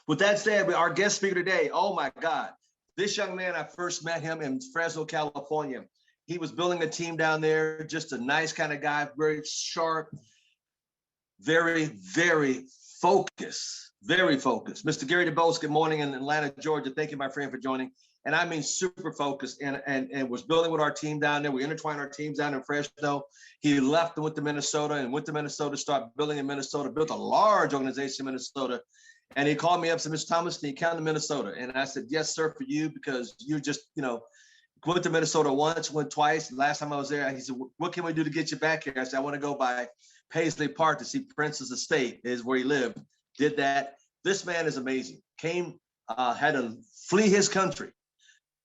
With that said, our guest speaker today, oh my God, this young man, I first met him in Fresno, California. He was building a team down there, just a nice kind of guy, very sharp, very, very focused, very focused. Mr. Gary DeBose, good morning in Atlanta, Georgia. Thank you, my friend, for joining. And I mean, super focused and was building with our team down there. We intertwined our teams down in Fresno. He left and went to Minnesota and went to Minnesota, start building in Minnesota, built a large organization in Minnesota. And he called me up and said, Mr. Thomas, can you come to Minnesota? And I said, yes, sir, for you, because you just, went to Minnesota once, went twice. Last time I was there, he said, what can we do to get you back here? I said, I want to go by Paisley Park to see Prince's estate, is where he lived. Did that. This man is amazing. Came, had to flee his country.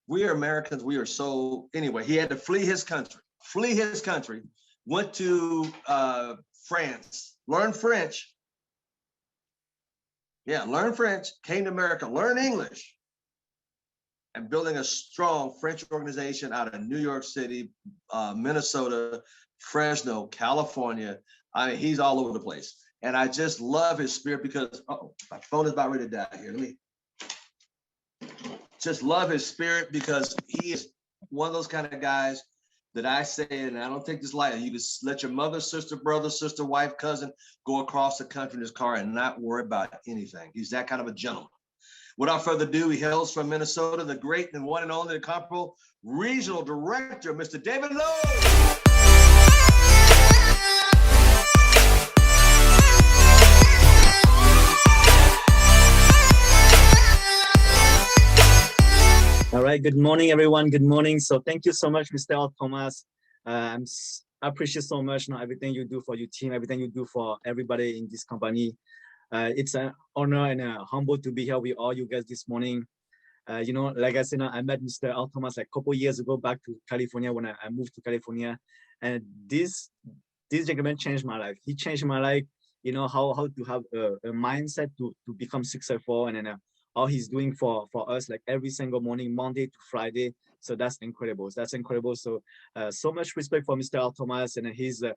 We are Americans. We are so, anyway, he had to flee his country, went to France, learned French. Yeah, learn French, came to America, learn English, and building a strong French organization out of New York City, Minnesota, Fresno, California. I mean, he's all over the place. And I just love his spirit because, my phone is about ready to die here. Let me just love his spirit because he is one of those kind of guys that I say, and I don't take this lightly, you just let your mother, sister, brother, sister, wife, cousin go across the country in his car and not worry about anything. He's that kind of a gentleman. Without further ado, he hails from Minnesota, the great and one and only incomparable regional director, Mr. David Lowe. All right. Good morning, everyone. Good morning. So thank you so much, Mr. Thomas. I appreciate so much everything you do for your team, everything you do for everybody in this company. It's an honor and humble to be here with all you guys this morning. Like I said, I met Mr. Thomas like a couple years ago back to California when I moved to California. And this gentleman changed my life. He changed my life, how to have a mindset to become successful, and then all he's doing for us, like every single morning, Monday to Friday. So that's incredible. So so much respect for Mr. Thomas, and he's a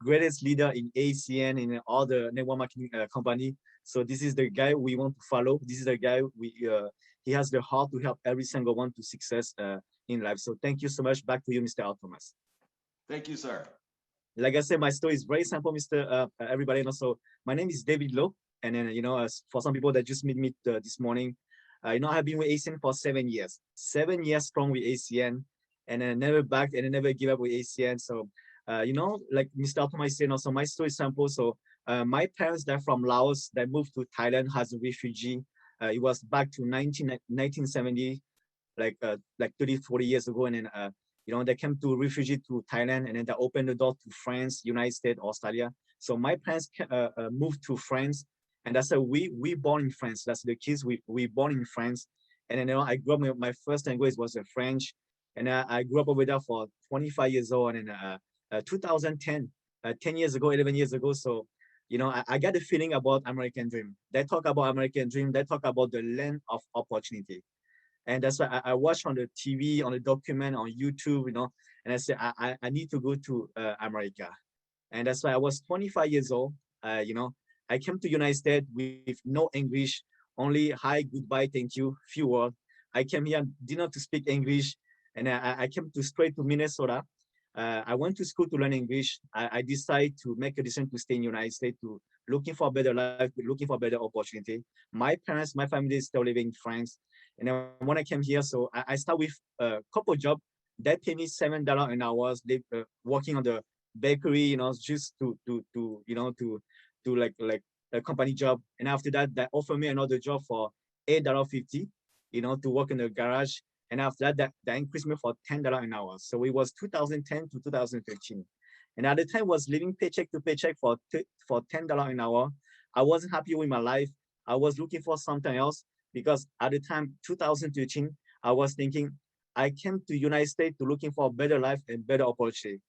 greatest leader in ACN in all the network marketing company. So this is the guy we want to follow. This is the guy he has the heart to help every single one to success in life. So thank you so much. Back to you, Mr. Thomas. Thank you, sir. Like I said, my story is very simple, Mr. Everybody. And also, my name is David Lowe. And then, for some people that just meet me this morning, I have been with ACN for 7 years. 7 years strong with ACN, and then never backed and never give up with ACN. So, like Mr. Thomas said, also my story is simple. So, my parents, they're from Laos. They moved to Thailand as a refugee. It was back to 1970, like 30, 40 years ago. And then, they came to refugee to Thailand, and then they opened the door to France, United States, Australia. So my parents moved to France. And that's we born in France. That's the kids we born in France. And then I grew up. My first language was French, and I grew up over there for 25 years old. And in 2010, 10 years ago, 11 years ago. So I got a feeling about American dream. They talk about American dream. They talk about the land of opportunity, and that's why I watched on the TV, on the document, on YouTube. And I said I need to go to America, and that's why I was 25 years old. I came to United States with no English, only hi, goodbye, thank you, few words. I came here, did not to speak English, and I came straight to Minnesota. I went to school to learn English. I decided to make a decision to stay in United States, to looking for a better life, looking for a better opportunity. My parents, my family is still living in France. And then when I came here, so I start with a couple jobs that pay me $7 an hour, working on the bakery, just to like a company job. And after that, they offered me another job for $8.50, to work in the garage. And after that, they increased me for $10 an hour. So it was 2010 to 2013. And at the time, I was living paycheck to paycheck for $10 an hour. I wasn't happy with my life. I was looking for something else because at the time, 2013, I was thinking, I came to United States to looking for a better life and better opportunity.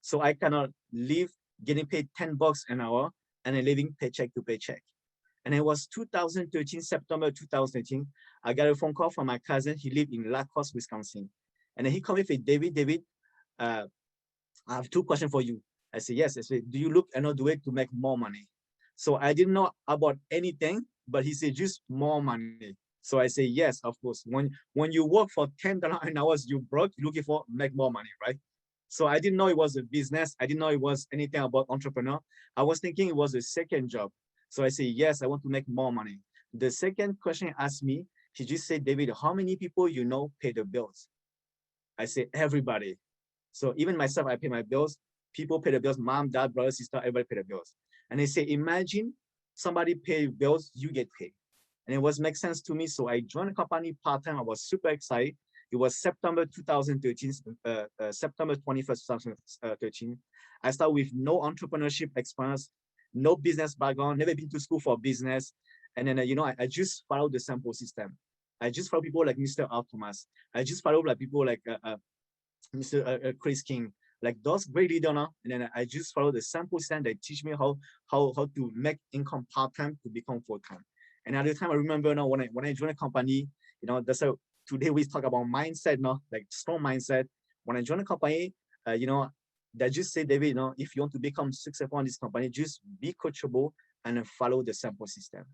So I cannot live getting paid $10 an hour and then living paycheck to paycheck. And it was 2013, September 2013, I got a phone call from my cousin. He lived in La Crosse, Wisconsin. And then he called me and said, David, I have 2 questions for you. I said, yes. I said, do you look another way to make more money? So I didn't know about anything but he said, just more money. So I say, yes, of course. When you work for $10 an hour, you broke, you're looking for make more money, right? So I didn't know it was a business. I didn't know it was anything about entrepreneur. I was thinking it was a second job. So I say, yes, I want to make more money. The second question he asked me, he just said, David, how many people you know pay the bills? I say, everybody. So even myself, I pay my bills. People pay the bills, mom, dad, brother, sister, everybody pay the bills. And they say, imagine somebody pay bills, you get paid. And it was make sense to me. So I joined the company part-time. I was super excited. It was September 2013, September 21st, 2013. I started with no entrepreneurship experience, no business background, never been to school for business. And then, I just followed the sample system. I just follow people like Mr. Al Thomas. I just follow like people like Mr. Chris King, like those great leaders. And then I just follow the sample system. They teach me how to make income part-time to become full-time. And at the time, I remember now when I joined a company, that's how today we talk about mindset, like strong mindset. When I joined a company, they just say, David, if you want to become successful in this company, just be coachable and follow the sample system.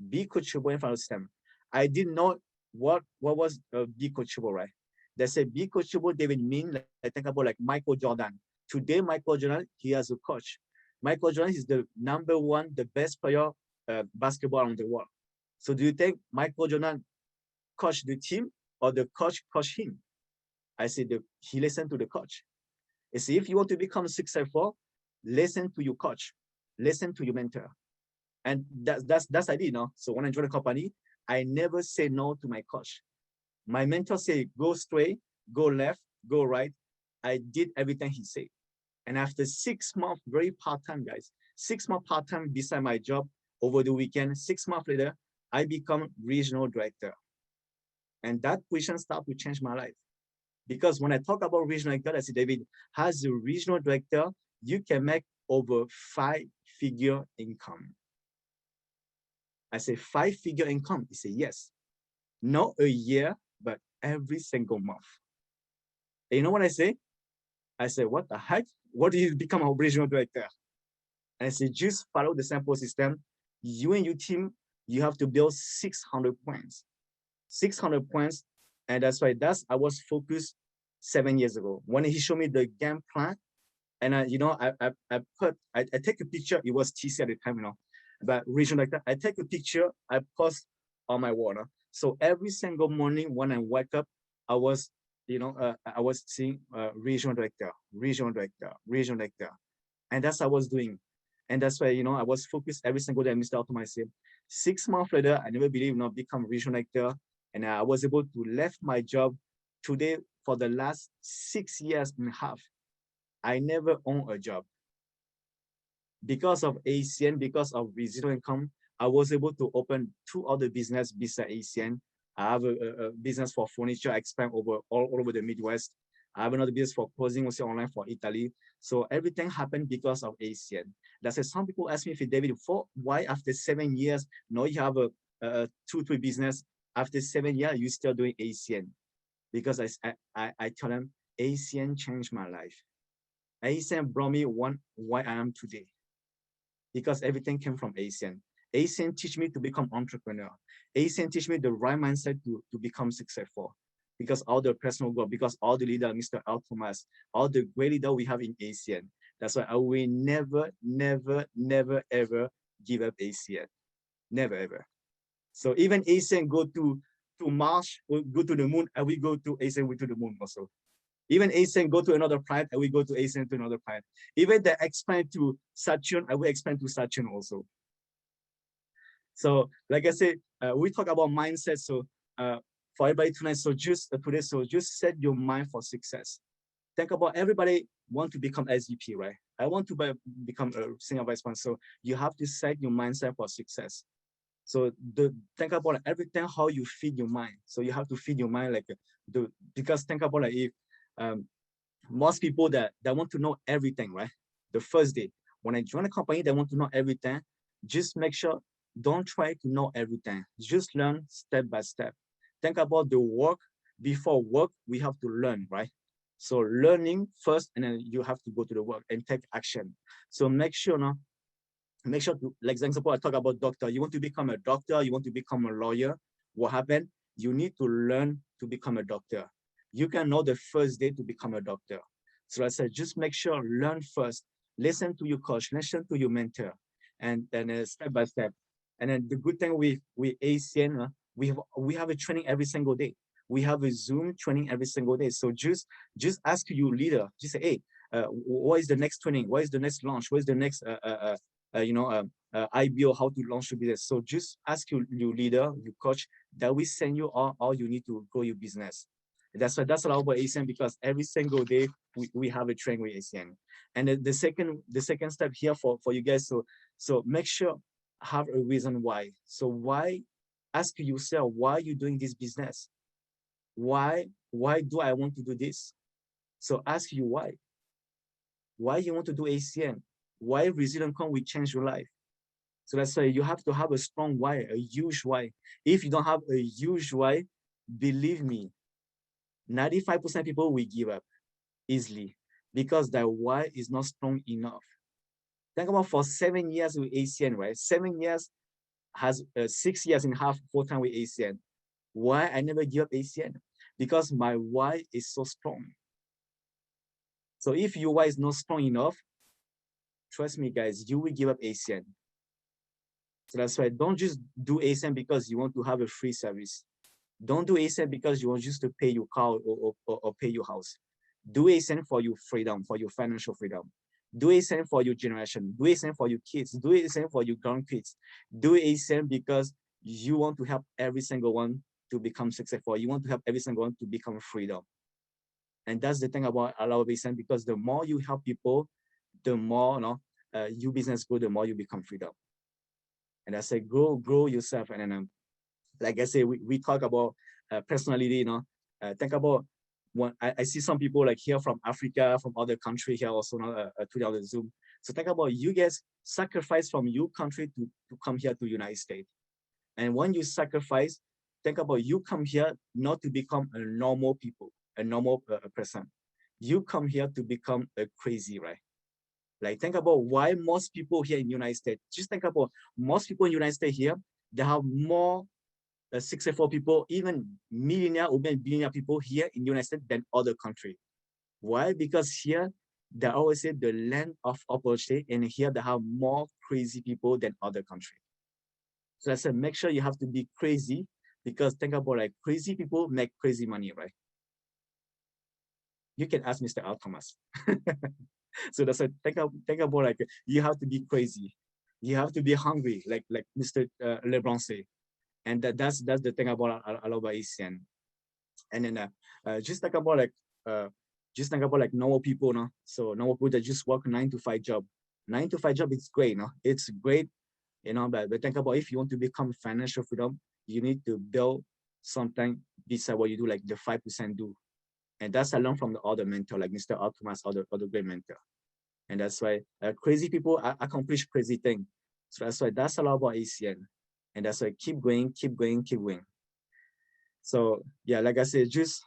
Be coachable and follow the system. I didn't know what was be coachable, right? They say be coachable, David mean, like, I think about like Michael Jordan. Today, Michael Jordan, he has a coach. Michael Jordan is the number one, the best player basketball around the world. So do you think Michael Jordan coach the team or the coach coach him? I say he listened to the coach. I say if you want to become successful, listen to your coach, listen to your mentor. And that's I did, So when I joined the company, I never say no to my coach. My mentor say, go straight, go left, go right. I did everything he said. And after 6 months, very part-time, guys, 6 months part-time beside my job over the weekend, 6 months later, I become regional director. And that position started to change my life. Because when I talk about regional director, I say, David, as a regional director, you can make over 5-figure income. I say 5-figure income. He said, yes. Not a year, but every single month. And you know what I say? I say, what the heck? What do you become a regional director? And I say, just follow the sample system. You and your team, you have to build 600 points. 600 points. And that's why I was focused 7 years ago. When he showed me the game plan, and I take a picture, it was TC at the time, but regional director, I take a picture, I post on my wall. So every single morning when I wake up, I was seeing regional director, and that's what I was doing. And that's why, I was focused every single day. I missed out on myself. 6 months later, I never believed, become regional director, and I was able to left my job. Today, for the last 6 years and a half, I never own a job. Because of ACN, because of residual income, I was able to open 2 other business beside ACN. I have a business for furniture, I expand all over the Midwest. I have another business for clothing, also online for Italy. So everything happened because of ACN. That's why some people ask me, if David, why after 7 years, now you have a 2-3 business, after 7 years, you still doing ACN? Because I tell them, ACN changed my life. ACN brought me why I am today. Because everything came from ACN. ACN teach me to become entrepreneur. ACN teach me the right mindset to become successful. Because all the personal growth, because all the leader, Mr. Al Thomas, all the great leader we have in ACN. That's why I will never, never, never, ever give up ACN. Never, ever. So even ACN go to Mars, or go to the moon, and we go to ACN, we to the moon also. Even ACN go to another planet, and we go to ACN to another planet. Even they expand to Saturn, and we expand to Saturn also. So, like I said, we talk about mindset. So, for everybody tonight, so just set your mind for success. Think about everybody want to become SVP, right? I want to become a senior vice president. So you have to set your mindset for success. So think about everything how you feed your mind. So you have to feed your mind because think about if most people that want to know everything, right? The first day when I join a company, they want to know everything. Just make sure don't try to know everything. Just learn step by step. Think about the work. Before work, we have to learn, right? So learning first, and then you have to go to the work and take action. So make sure make sure to, like example, I talk about doctor. You want to become a doctor, you want to become a lawyer. What happened? You need to learn to become a doctor. You cannot the first day to become a doctor. So I said, just make sure, learn first, listen to your coach, listen to your mentor, and then step by step. And then the good thing with ACN, we have a training every single day. We have a Zoom training every single day. So just ask your leader, just say, hey, what is the next training? What is the next launch? What is the next IBO, how to launch your business? So just ask your leader, your coach, that we send you all you need to grow your business. That's why that's all about ACN, because every single day we have a training with ACN. And the second step here for you guys, so make sure have a reason why. So why, ask yourself, why are you doing this business? Why do I want to do this? So ask you why you want to do ACN, why Resilient Con will change your life. So that's why you have to have a strong why, a huge why. If you don't have a huge why, believe me, 95% people will give up easily because their why is not strong enough. Think about for 7 years with ACN, right? 7 years has 6 years and a half full time with ACN. Why I never give up ACN? Because my why is so strong. So if your why is not strong enough, trust me, guys, you will give up ACN. So that's why don't just do ACN because you want to have a free service. Don't do ACN because you want just to pay your car or pay your house. Do ACN for your freedom, for your financial freedom. Do ACN for your generation. Do ACN for your kids. Do ACN for your grandkids. Do ACN because you want to help every single one to become successful. You want to help every single one to become freedom. And that's the thing about Allow ACN, because the more you help people, the more your business grow, the more you become freedom. And I say, grow yourself. And then, like I say, we talk about personality, think about when I see some people like here from Africa, from other country here also today on the Zoom. So think about you guys sacrifice from your country to come here to United States. And when you sacrifice, think about you come here not to become a normal person. You come here to become a crazy, right? Like think about why most people here in United States, just think about most people in United States here, they have more successful people, even millionaire or billionaire people here in the United States than other countries. Why? Because here they always say the land of opportunity, and here they have more crazy people than other countries. So I said, make sure you have to be crazy, because think about like crazy people make crazy money, right? You can ask Mr. Al Thomas. So that's a think about like you have to be crazy, you have to be hungry, like Mr. LeBron say. And that's the thing about ACN. And then just think about like normal people, no? So normal people that just work 9-to-5 job. 9-to-5 job, it's great, no? It's great, but think about if you want to become financial freedom, you need to build something beside what you do, like the 5% do. And that's I learned from the other mentor, like Mr. Altmas, other great mentor. And that's why crazy people accomplish crazy things. So that's why that's a lot about ACN. And that's why keep going, keep going, keep going. So yeah, like I said, just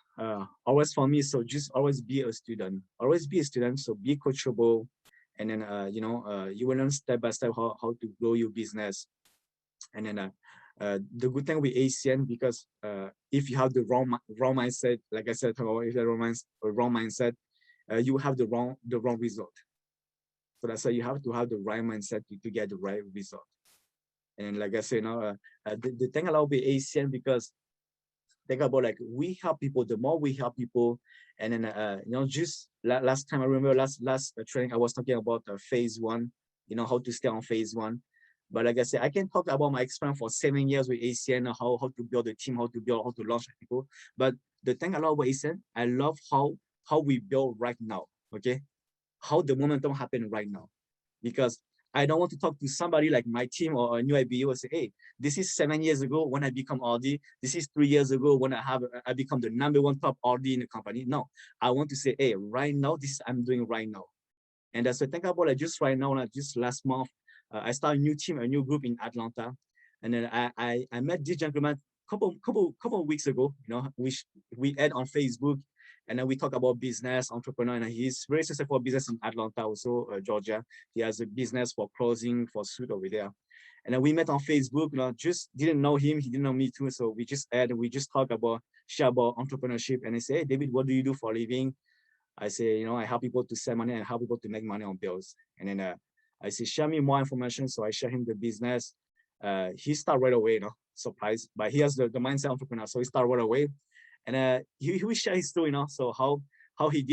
always for me, so just always be a student. Always be a student, so be coachable. And then, you will learn step by step how to grow your business. And then the good thing with ACN, because if you have the wrong mindset, like I said, if you have the wrong mindset, you have the wrong result. So that's why you have to have the right mindset to get the right result. And like I said, the thing about with ACN, because think about like we help people, the more we help people, and then just last time I remember last training I was talking about phase 1, how to stay on phase 1. But like I said, I can talk about my experience for 7 years with ACN, how to build a team, how to launch people. But the thing I love about ACN, I love how we build right now, okay? How the momentum happen right now. Because I don't want to talk to somebody like my team or a new IBO and say, hey, this is 7 years ago when I become RD. This is 3 years ago when I become the #1 top RD in the company. No, I want to say, hey, right now, this I'm doing right now. And as I think about it, just right now, like just last month, I started a new team, a new group in Atlanta. And then I met this gentleman couple of weeks ago, which we add on Facebook. And then we talk about business, entrepreneur, and he's very successful business in Atlanta, also Georgia. He has a business for clothing, for suit over there. And then we met on Facebook, just didn't know him, he didn't know me too. So we just talk about, share about entrepreneurship. And he said, hey, David, what do you do for a living? I say, I help people to save money and help people to make money on bills. And then I say, share me more information. So I share him the business. He started right away, surprised, but he has the mindset entrepreneur. So he started right away. And he will share his story, so how he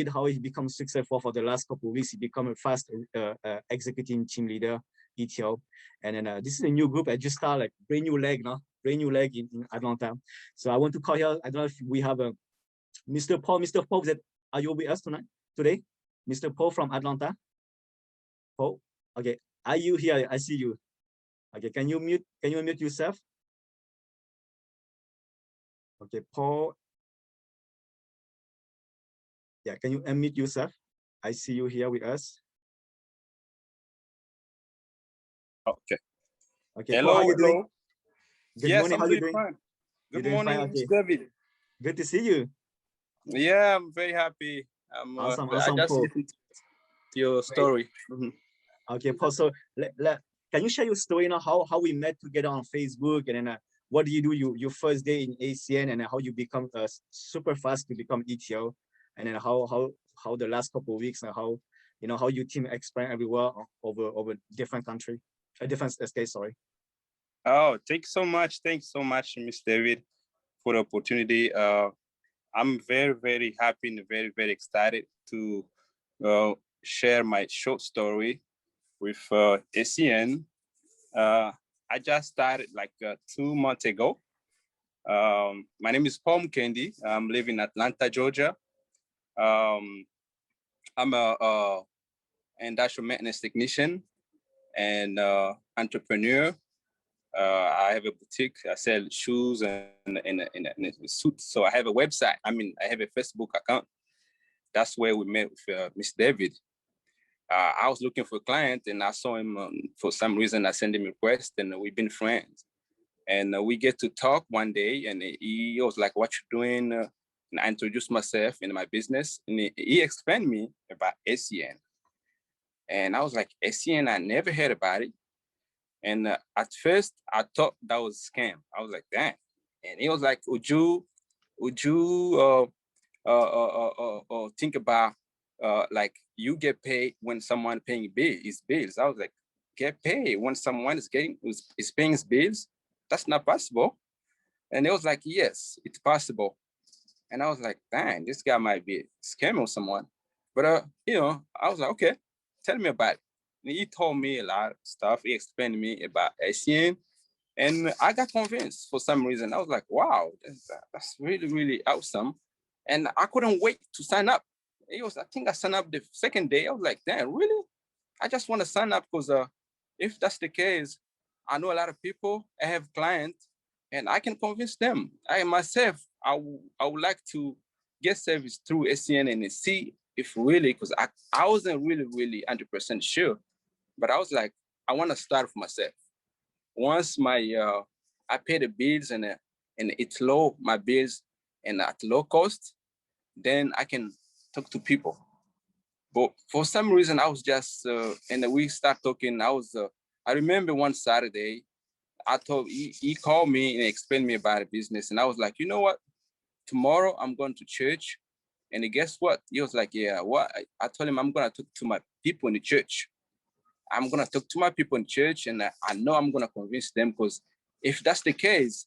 become successful for the last couple of weeks. He become a fast executive team leader, ETL. And then this is a new group. I just started, like brand new leg in Atlanta. So I want to call here. I don't know if we have a Mr. Paul. Mr. Paul, are you with us today? Mr. Paul from Atlanta? Paul? Okay. Are you here? I see you. Okay, can you unmute yourself? Okay, Paul. Yeah, can you unmute yourself? I see you here with us. Okay. Okay. Hello. Paul, how you doing? Hello. Good Yes, morning. I'm How you doing doing? fine. You're Good doing morning, fine? Okay. David. Good to see you. Yeah, I'm very happy. Awesome, I awesome, just Paul. listened to your story. Okay, Paul. So can you share your story how we met together on Facebook, and then what do you do your first day in ACN, and then how you become super fast to become ETO, and then how the last couple of weeks, and how how your team expand everywhere over different country, different states. Sorry. Oh, thanks so much. Thanks so much, Miss David, for the opportunity. I'm very, very happy and very, very excited to share my short story with ACN. I just started like 2 months ago. My name is Paul Kendi. I'm living in Atlanta, Georgia. I'm a industrial maintenance technician and entrepreneur. I have a boutique. I sell shoes and suits. So I have a website. I have a Facebook account. That's where we met with Miss David. I was looking for a client and I saw him for some reason. I sent him a request and we've been friends. And we get to talk one day and he was like, what you doing? And I introduced myself in my business and he explained me about SCN. And I was like, SCN, I never heard about it. And at first I thought that was a scam. I was like, damn. And he was like, would you think about like you get paid when someone paying his bills? I was like, get paid when someone is paying his bills? That's not possible. And it was like, yes, it's possible. And I was like, dang, this guy might be scamming someone. But I was like, okay, tell me about it. And he told me a lot of stuff. He explained to me about ACN. And I got convinced for some reason. I was like, wow, that's really, really awesome. And I couldn't wait to sign up. I think I signed up the second day. I was like, damn, really? I just want to sign up because if that's the case, I know a lot of people, I have clients, and I can convince them. I myself, I would like to get service through SCN and see if really, because I wasn't really, really 100% sure, but I was like, I want to start for myself. Once I pay the bills and it's low, my bills, and at low cost, then I can talk to people. But for some reason, I was just, and we start talking. I remember one Saturday, he called me and explained me about a business. And I was like, you know what? Tomorrow I'm going to church. And guess what? He was like, yeah, what? I told him I'm going to talk to my people in the church. I'm going to talk to my people in church. And I know I'm going to convince them, because if that's the case,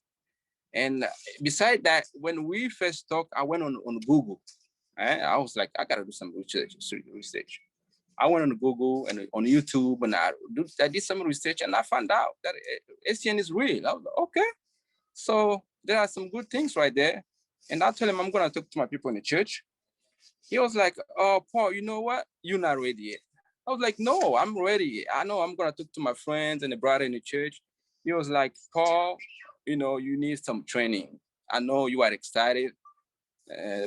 and beside that, when we first talked, I went on Google. I was like, I got to do some research. I went on Google and on YouTube, and I did some research, and I found out that SCN is real. I was like, okay, so there are some good things right there. And I told him I'm gonna talk to my people in the church. He was like, oh, Paul, you know what? You're not ready yet. I was like, no, I'm ready. I know I'm gonna talk to my friends and the brother in the church. He was like, Paul, you need some training. I know you are excited.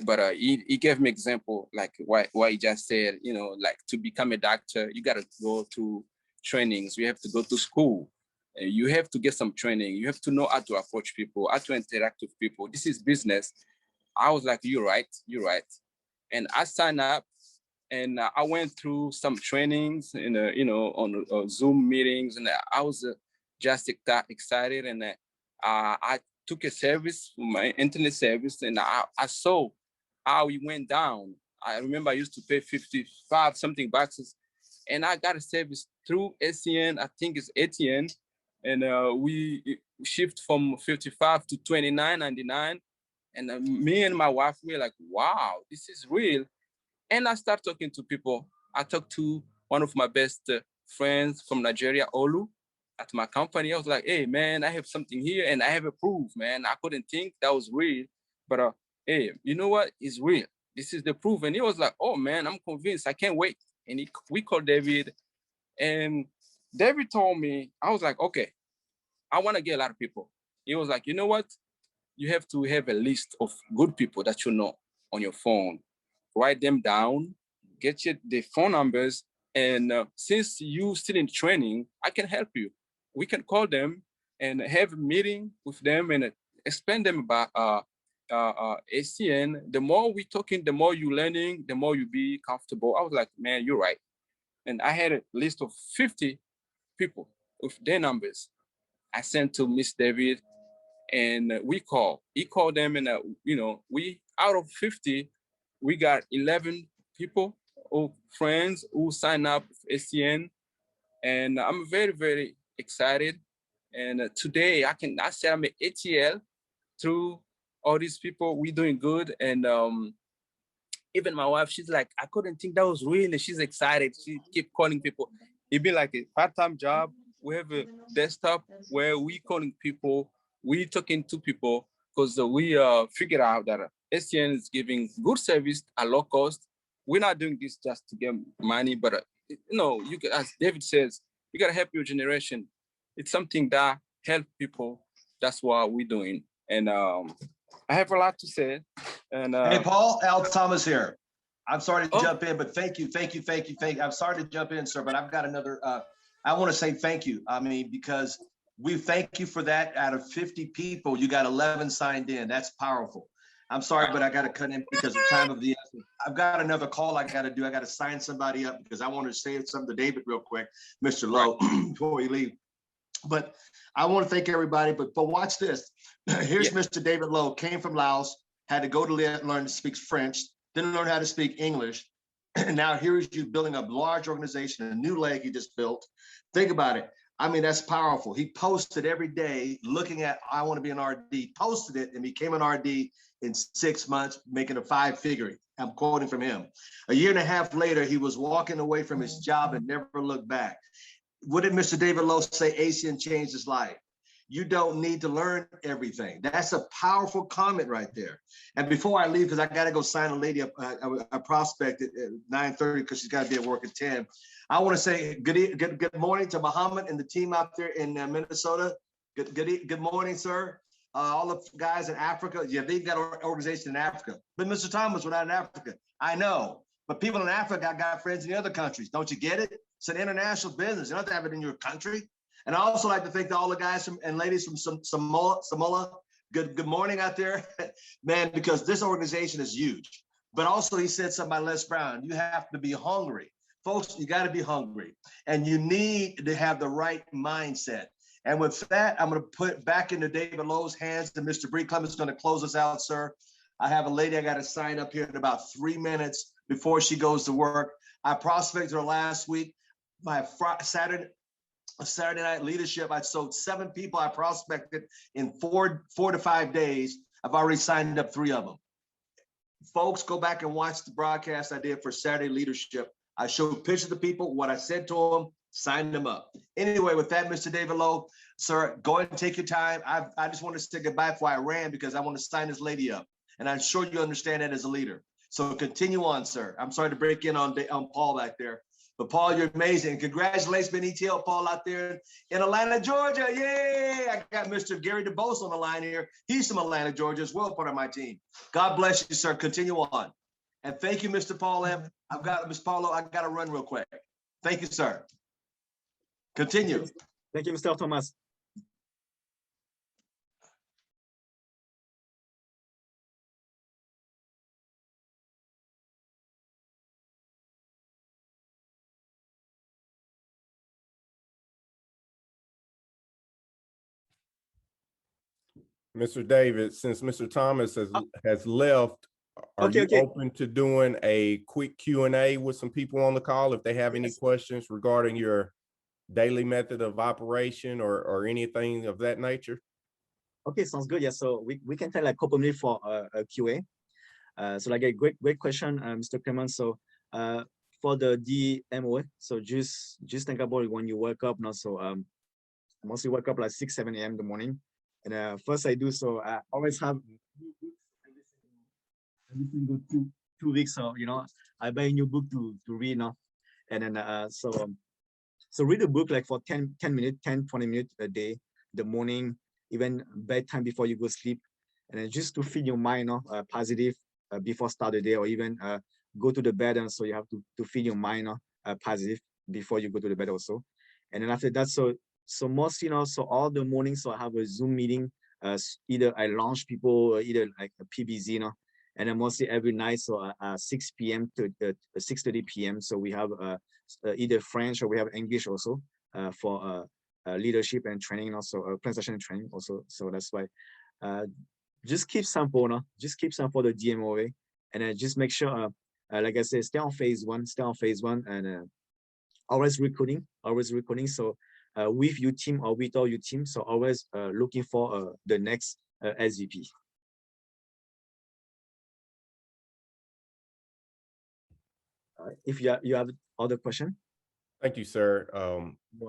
But he gave me example like what he just said, like to become a doctor, you got to go to trainings, you have to go to school, you have to get some training, you have to know how to approach people, how to interact with people. This is business. I was like, you're right. and I signed up, and I went through some trainings and on Zoom meetings, and I was just excited, and I took a service, my internet service, and I saw how it went down. I remember I used to pay 55 something bucks, and I got a service through SCN, I think it's ATN, and we shift from 55 to 29.99. And me and my wife, we were like, wow, this is real. And I start talking to people. I talked to one of my best friends from Nigeria, Olu, at my company. I was like, hey, man, I have something here and I have a proof, man. I couldn't think that was real. But hey, you know what? It's real. This is the proof. And he was like, oh, man, I'm convinced. I can't wait. And we called David. And David told me, I was like, okay, I want to get a lot of people. He was like, you know what? You have to have a list of good people that you know on your phone. Write them down, get the phone numbers, and since you still in training, I can help you. We can call them and have a meeting with them and explain them about ACN. The more we talking, the more you learning, the more you be comfortable. I was like, man, you're right. And I had a list of 50 people with their numbers. I sent to Miss David, and he called them, and we out of 50, we got 11 people or friends who signed up with SCN, and I'm very, very excited. And today I said I'm an ATL through all these people. We're doing good, and even my wife, she's like, I couldn't think that was real. She's excited. She keep calling people. It be like a part-time job. We have a desktop where we calling people, we talking to people, because we figured out that SCN is giving good service at low cost. We're not doing this just to get money, but you can, as David says, you gotta help your generation. It's something that help people. That's what we're doing. And I have a lot to say. And hey, Paul, Al Thomas here. I'm sorry to jump in, but thank you. I'm sorry to jump in, sir, but I've got another. I want to say thank you. I mean, because we thank you for that. Out of 50 people, you got 11 signed in. That's powerful. I'm sorry, but I got to cut in because of time of the essence. I've got another call I got to do. I got to sign somebody up because I want to say something to David real quick, Mr. Lowe, before we leave. But I want to thank everybody. But watch this. Here's Mr. David Lowe, came from Laos, had to go to learn to speak French, didn't learn how to speak English. And now here is you building a large organization, a new leg he just built. Think about it. I mean, that's powerful. He posted every day looking at, I want to be an RD, posted it and became an RD in 6 months, making a 5-figure. I'm quoting from him. A year and a half later, he was walking away from his job and never looked back. What did Mr. David Lowe say? ACN changed his life. You don't need to learn everything. That's a powerful comment right there. And before I leave, because I got to go sign a lady, a prospect at 9:30 because she's got to be at work at 10. I want to say good morning to Muhammad and the team out there in Minnesota. Good morning, sir. All the guys in Africa. Yeah, they've got an organization in Africa. But Mr. Thomas, we're not in Africa. I know. But people in Africa got friends in the other countries. Don't you get it? It's an international business. You don't have to have it in your country. And I also like to thank all the guys and ladies from Samoa. Good morning out there, man, because this organization is huge. But also he said something about Les Brown, you have to be hungry. Folks, you got to be hungry and you need to have the right mindset. And with that, I'm going to put it back into David Lowe's hands, and Mr. Bree Clemens is going to close us out, sir. I have a lady I got to sign up here in about 3 minutes before she goes to work. I prospected her last week. My Saturday night leadership, I sold 7 people I prospected in 4 to 5 days. I've already signed up 3 of them. Folks, go back and watch the broadcast I did for Saturday leadership. I showed pictures of the people, what I said to them, signed them up. Anyway, with that, Mr. David Lowe, sir, go ahead and take your time. I just want to say goodbye before I ran because I want to sign this lady up. And I'm sure you understand that as a leader. So continue on, sir. I'm sorry to break in on Paul back there. But Paul, you're amazing. Congratulations, Ben ETL Paul out there in Atlanta, Georgia. Yay! I got Mr. Gary DeBose on the line here. He's from Atlanta, Georgia as well, part of my team. God bless you, sir. Continue on. And thank you, Mr. Paul M. I've got Ms. Paulo. I got to run real quick. Thank you, sir. Continue. Thank you, Mr. Thomas. Mr. David, since Mr. Thomas has left, are you open to doing a quick Q&A with some people on the call if they have any questions regarding your daily method of operation or anything of that nature? Okay, sounds good. Yeah, so we can take like a couple minutes for a QA. So like a great question, Mr. Clement. So for the DMO, so just think about it when you wake up now. So mostly wake up like 6, 7 a.m. in the morning. And first I do, so I always have every single two weeks. So, you know, I buy a new book to read now. And then so read a book like for 10 minutes, 10, 20 minutes a day, the morning, even bedtime before you go sleep. And then just to feed your mind positive before start the day, or even go to the bed. And so you have to feed your mind positive before you go to the bed also. And then after that, so most, you know, so all the morning, so I have a Zoom meeting, either I launch people or either like a PBZ, you know, and then mostly every night, so 6 p.m. to 6:30 p.m. So we have either French or we have English also for leadership and training, also presentation and training also. So that's why just keep simple, no? Just keep simple the DMOA, and then just make sure, like I said, stay on phase one, and always recruiting. So with your team or without your team, so always looking for the next SVP. If you have other question. Thank you, sir.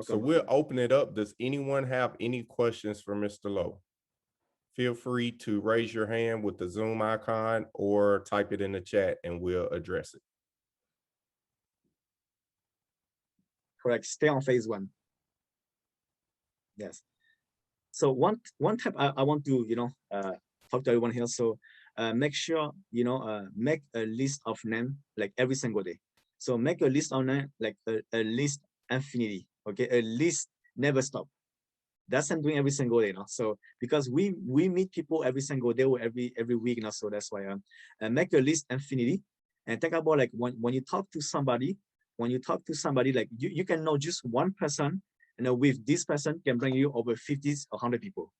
So we'll open it up. Does anyone have any questions for Mr. Lowe? Feel free to raise your hand with the Zoom icon or type it in the chat and we'll address it. Correct. Stay on phase one. Yes. So one tip I want to, you know, talk to everyone here. So make sure, you know, make a list of names like every single day. So make a list of names like a list infinity. Okay, a list never stop. That's I'm doing every single day, you know. So because we meet people every single day or every week, you know. So that's why make a list infinity and think about like when you talk to somebody, like you can know just one person, and with this person can bring you over 50 or 100 people.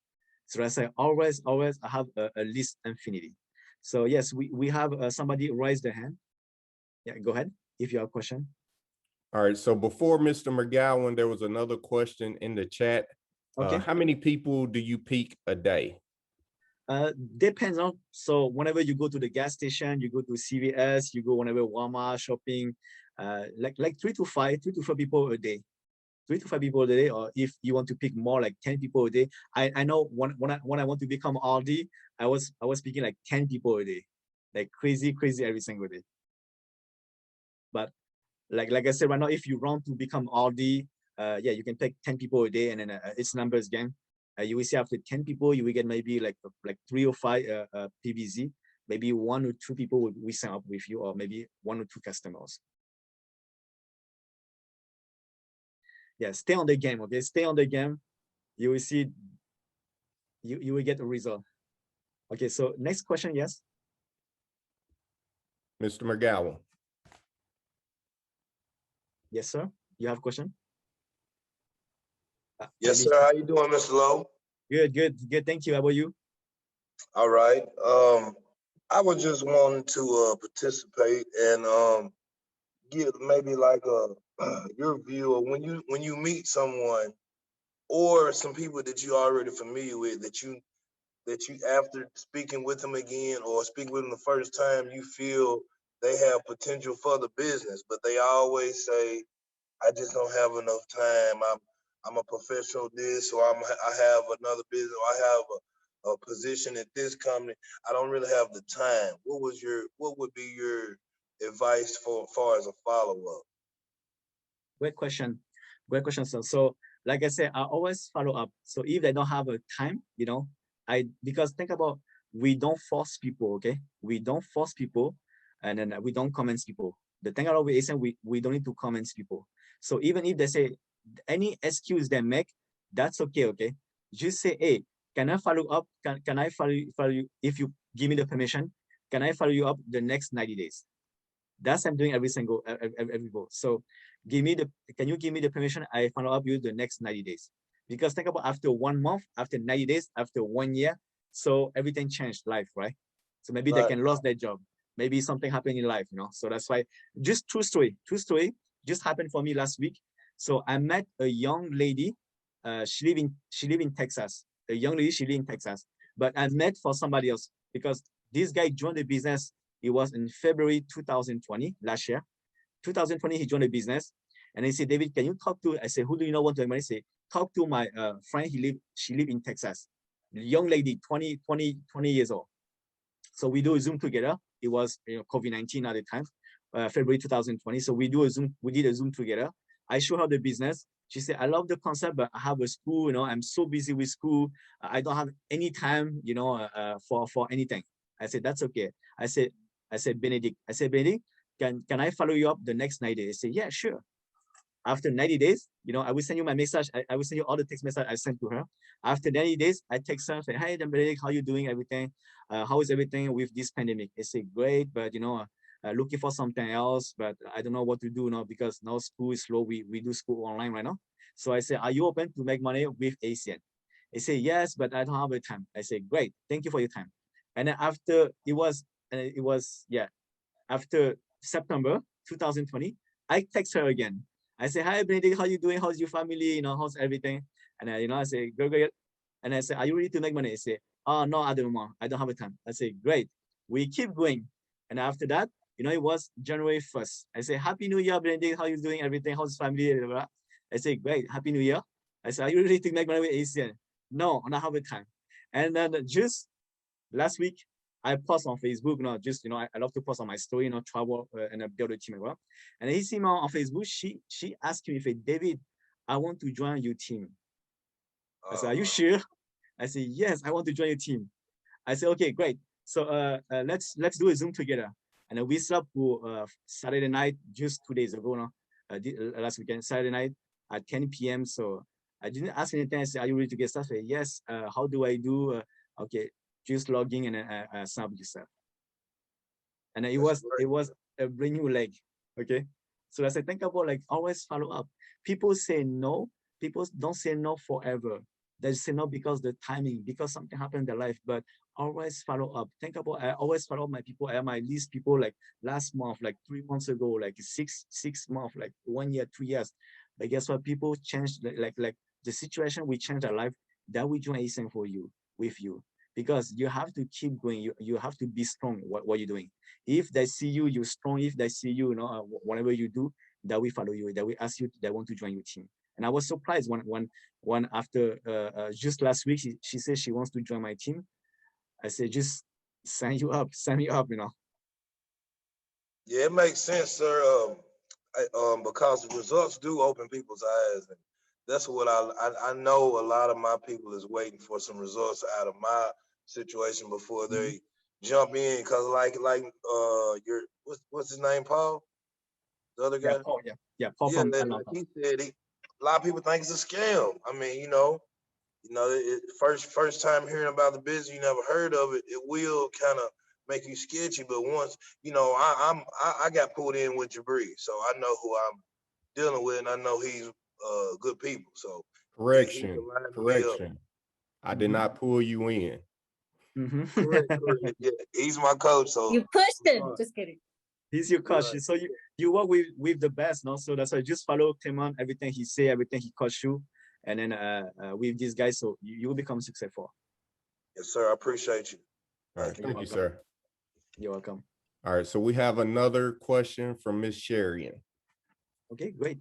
So I say always I have a list infinity. So yes, we have somebody raise their hand. Yeah, go ahead if you have a question. All right. So before Mr. McGowan, there was another question in the chat. Okay. How many people do you peak a day? Depends on, so whenever you go to the gas station, you go to CVS, you go whenever Walmart shopping, like 3 to 5 people a day. 3 to 5 people a day, or if you want to pick more, like 10 people a day. I know when I want to become RD, I was picking like 10 people a day, like crazy every single day. But like I said, right now, if you want to become RD, yeah, you can pick 10 people a day, and then it's numbers game. You will see after 10 people, you will get maybe like 3 or 5 PBZ, maybe 1 or 2 people will sign up with you, or maybe 1 or 2 customers. Yeah, stay on the game, okay? Stay on the game. You will see, you will get a result. Okay, so next question, yes? Mr. McGowan. Yes, sir. You have a question? Yes, sir. How you doing, Mr. Lowe? Good. Thank you. How about you? All right. I was just wanting to participate and give maybe like your view of when you meet someone or some people that you already familiar with, that you after speaking with them again or speaking with them the first time, you feel they have potential for the business, but they always say, I just don't have enough time. I'm a professional this, or I have another business, or I have a position at this company. I don't really have the time. What would be your advice for as far as a follow-up? Great question. So like I said, I always follow up. So if they don't have a time, you know, because think about, we don't force people, okay? We don't force people, and then we don't convince people. The thing about is we don't need to convince people. So even if they say any excuse they make, that's okay, okay? Just say, hey, can I follow up? Can I follow you? If you give me the permission, can I follow you up the next 90 days? That's I'm doing every vote. So can you give me the permission? I follow up you the next 90 days. Because think about after 1 month, after 90 days, after 1 year, So everything changed life, right? So maybe they can lose their job. Maybe something happened in life, So that's why, just true story, just happened for me last week. So I met a young lady. She live in Texas. A young lady, she live in Texas. But I met for somebody else because this guy joined the business. It was in February 2020, last year. 2020, he joined the business. And he said, David, can you talk to, I said, who do you know want to make money? He said, talk to my friend, she live in Texas. Young lady, 20 years old. So we do a Zoom together. It was COVID-19 at the time, February 2020. So we did a Zoom together. I show her the business. She said, I love the concept, but I have a school, I'm so busy with school. I don't have any time, for anything. I said, that's okay. I said, Benedict, can I follow you up the next 90 days? I said, yeah, sure. After 90 days, I will send you my message. I will send you all the text message I sent to her. After 90 days, I text her, say, hey, Benedict, how you doing, everything? How is everything with this pandemic? I say, great, but, looking for something else, but I don't know what to do now because now school is slow. We do school online right now. So I say, are you open to make money with ACN? They say, yes, but I don't have the time. I say, great, thank you for your time. And then after after September 2020, I text her again. I say, hi, Benedict, how you doing? How's your family? How's everything? And I say, good. And I say, are you ready to make money? I say, oh, no, I don't want. I don't have the time. I say, great. We keep going. And after that, it was January 1st. I say, Happy New Year, Benedict. How you doing? Everything? How's family? Blah, blah. I say, great. Happy New Year. I say, are you ready to make money with ACN? No, I don't have the time. And then just last week, I post on Facebook, I love to post on my story, travel and build a team as well. And he see me on Facebook, she asked me, David, I want to join your team. I said, are you sure? I said, yes, I want to join your team. I said, okay, great. So let's do a Zoom together. And we set up for Saturday night, just 2 days ago, last weekend, Saturday night at 10 p.m. So I didn't ask anything. I said, are you ready to get started? Yes. How do I do? Okay. Just logging and sign up yourself. And it was a brand new leg. Okay. So I said, think about always follow up. People say no. People don't say no forever. They say no because the timing, because something happened in their life, but always follow up. Think about, I always follow up my people. I have my list people last month, 3 months ago, six months, 1 year, 2 years. But guess what? People changed, the situation will change their life. That will join ASIN for you, with you. Because you have to keep going. You have to be strong. What you're doing. If they see you, you're strong. If they see you, whatever you do, that will follow you. That will ask you. They want to join your team. And I was surprised when after just last week she said she wants to join my team. I said, just sign me up. Yeah, it makes sense, sir. Because the results do open people's eyes, and that's what I know. A lot of my people is waiting for some results out of my situation before they jump in. Cause your what's his name, Paul, the other guy. Yeah, Paul from Atlanta. He said a lot of people think it's a scam. I mean, first time hearing about the business, you never heard of it. It will kind of make you sketchy, but once I got pulled in with Jabri, so I know who I'm dealing with, and I know he's good people. So correction. I did not pull you in. Correct. Yeah, he's my coach. So you pushed him. Just kidding. He's your coach. Right. So you work with the best, no? So that's why just follow Timon, everything he say, everything he coach you, and then with these guys, so you will become successful. Yes, sir. I appreciate you. All right, thank you, sir. You're welcome. All right, so we have another question from Miss Sherian. Okay, great.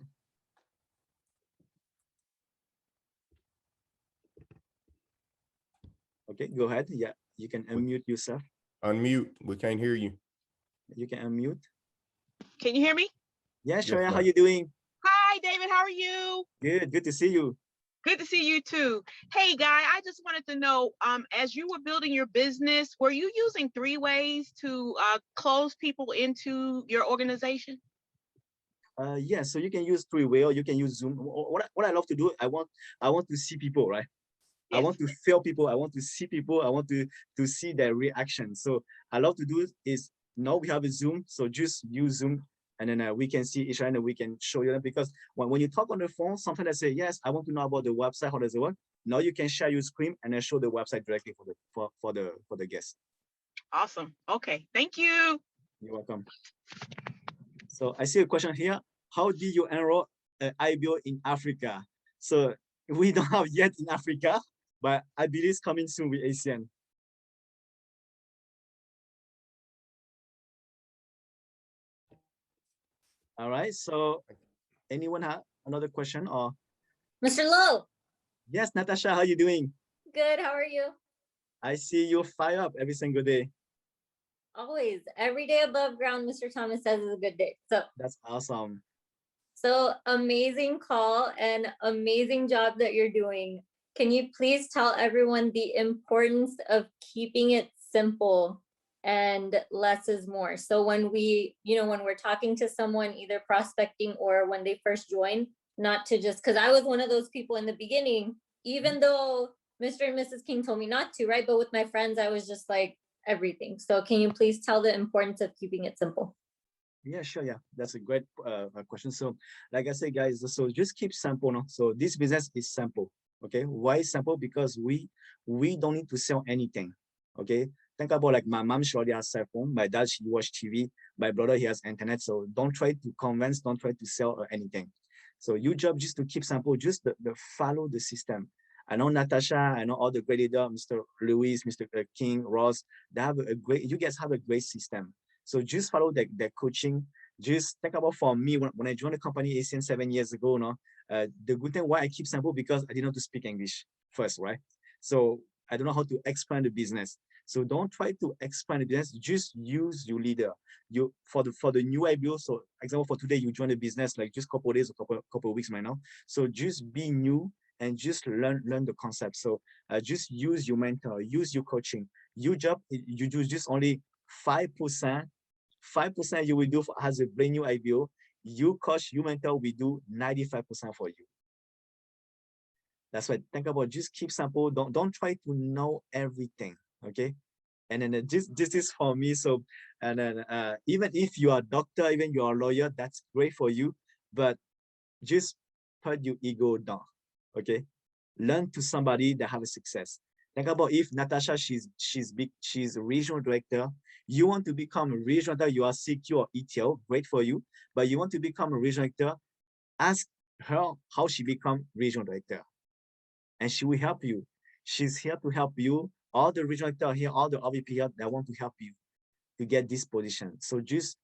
Okay, go ahead. Yeah, you can unmute yourself. Unmute. We can't hear you. You can unmute. Can you hear me? Yeah, sure. Yes, how you doing? Hi, David. How are you? Good to see you. Good to see you too. Hey, Guy, I just wanted to know, as you were building your business, were you using 3 ways to close people into your organization? Yeah, so you can use 3 ways, or you can use Zoom. What I love to do, I want to see people, right? Yes. I want to feel people. I want to see people. I want to see their reaction. So I love to do is now we have a Zoom, so just use Zoom. And then we can see each other and we can show you them, because when you talk on the phone, sometimes I say, yes, I want to know about the website, how does it work? Now you can share your screen and then show the website directly for the guest. Awesome. Okay. Thank you. You're welcome. So I see a question here. How did you enroll an IBO in Africa? So we don't have yet in Africa, but I believe it's coming soon with ACN. All right. So anyone have another question or? Mr. Lowe. Yes, Natasha, how are you doing? Good. How are you? I see you fire up every single day. Always. Every day above ground, Mr. Thomas says is a good day. So that's awesome. So amazing call and amazing job that you're doing. Can you please tell everyone the importance of keeping it simple and less is more? So when we, when we're talking to someone, either prospecting or when they first join, not to just, because I was one of those people in the beginning, even though Mr. and Mrs. King told me not to, right? But with my friends, I was just like everything. So can you please tell the importance of keeping it simple? Yeah, sure. Yeah, that's a great question. So like I say, guys, so just keep simple. No? So this business is simple. Okay. Why simple? Because we don't need to sell anything. Okay. Think about like my mom, she already has cell phone. My dad, she watch TV. My brother, he has internet. So don't try to convince, don't try to sell anything. So your job just to keep simple, just the follow the system. I know Natasha, I know all the great leader, Mr. Lewis, Mr. King, Ross, they have a great, you guys have a great system. So just follow the coaching. Just think about for me, when I joined the company ACN 7 years ago, no, the good thing why I keep simple, because I didn't know to speak English first, right? So I don't know how to explain the business. So don't try to explain the business, just use your leader. You for the new IBO. So example, for today, you join the business like just couple of days, a couple of weeks right now. So just be new and just learn the concept. So just use your mentor, use your coaching. Your job, you do just only 5%. 5% you will do as a brand new IBO. You coach, you mentor will do 95% for you. That's why think about just keep simple. Don't try to know everything. Okay. And then this is for me. So and then even if you are a doctor, even you are a lawyer, that's great for you. But just put your ego down. Okay. Learn to somebody that have a success. Think about if Natasha, she's a regional director. You want to become a regional director, you are CQ or ETL, great for you. But you want to become a regional director, ask her how she become regional director. And she will help you. She's here to help you. All the regional director here, all the RVP here that want to help you to get this position. So just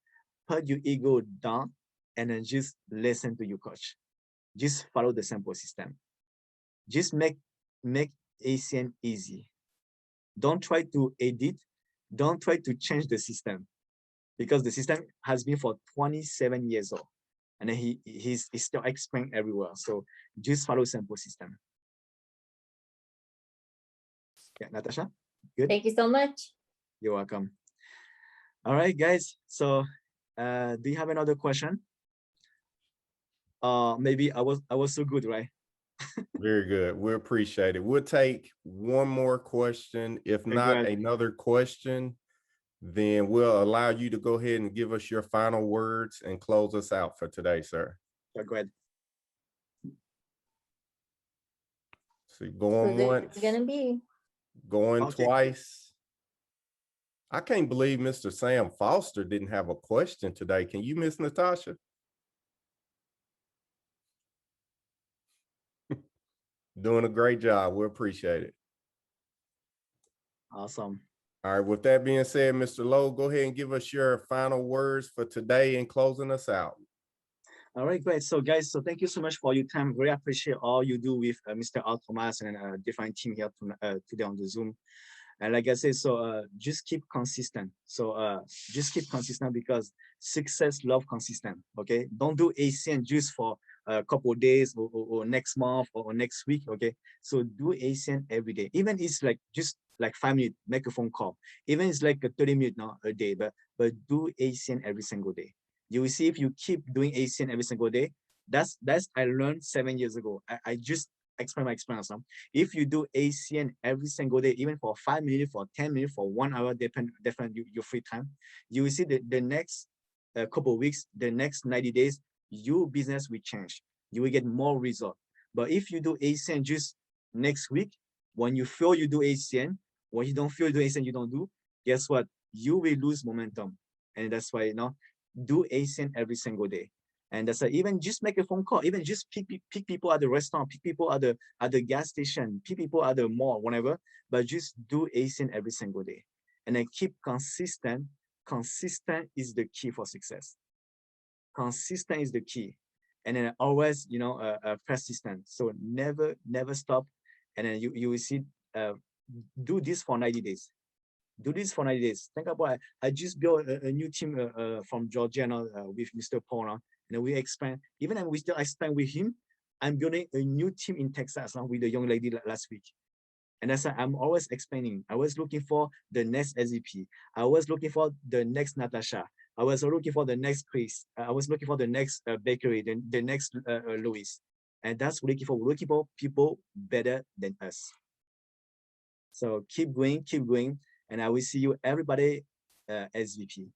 put your ego down and then just listen to your coach. Just follow the simple system. Just make ACN easy. Don't try to edit. Don't try to change the system, because the system has been for 27 years old, and then he's still explaining everywhere. So just follow simple system. Yeah, Natasha, good. Thank you so much. You're welcome. All right, guys. So, do you have another question? Maybe I was so good, right? Very good. We appreciate it. We'll take one more question. If not another question, then we'll allow you to go ahead and give us your final words and close us out for today, sir. Yeah, go ahead. So going once. It's gonna be going twice. I can't believe Mr. Sam Foster didn't have a question today. Can you, Miss Natasha? Doing a great job. We appreciate it. Awesome. All right. With that being said, Mr. Lowe, go ahead and give us your final words for today and closing us out. All right, great. So guys, so thank you so much for your time. Very appreciate all you do with Mr. Al Thomas and a different team here today on the Zoom. And like I said, so just keep consistent. So just keep consistent, because success love consistent. Okay, don't do ACN just for a couple of days or next month or next week. Okay, so do ACN every day. Even it's like just like 5 minutes, make a phone call. Even it's like a 30 minutes now a day, but do ACN every single day. You will see if you keep doing ACN every single day. That's I learned 7 years ago. I just explain my experience. If you do ACN every single day, even for 5 minutes, for 10 minutes, for 1 hour, depend your free time, you will see the next couple of weeks, the next 90 days, your business will change. You will get more result. But if you do ACN just next week, when you feel you do ACN, when you don't feel you do ACN, you don't do, guess what? You will lose momentum. And that's why, do ACN every single day. And that's even just make a phone call, even just pick people at the restaurant, pick people at the gas station, pick people at the mall, whatever, but just do ACN every single day. And then keep consistent. Consistent is the key for success. Consistent is the key. And then always, persistent. So never stop. And then you will see, do this for 90 days. Do this for 90 days. Think about it. I just built a new team from Georgia with Mr. Paul. And we expand, even when we still expand with him, I'm building a new team in Texas with a young lady last week. And that's why I'm always expanding. I was looking for the next SVP. I was looking for the next Natasha. I was looking for the next Chris. I was looking for the next Bakery, the next Louis. And that's what we're looking for people better than us. So keep going. And I will see you, everybody, SVP.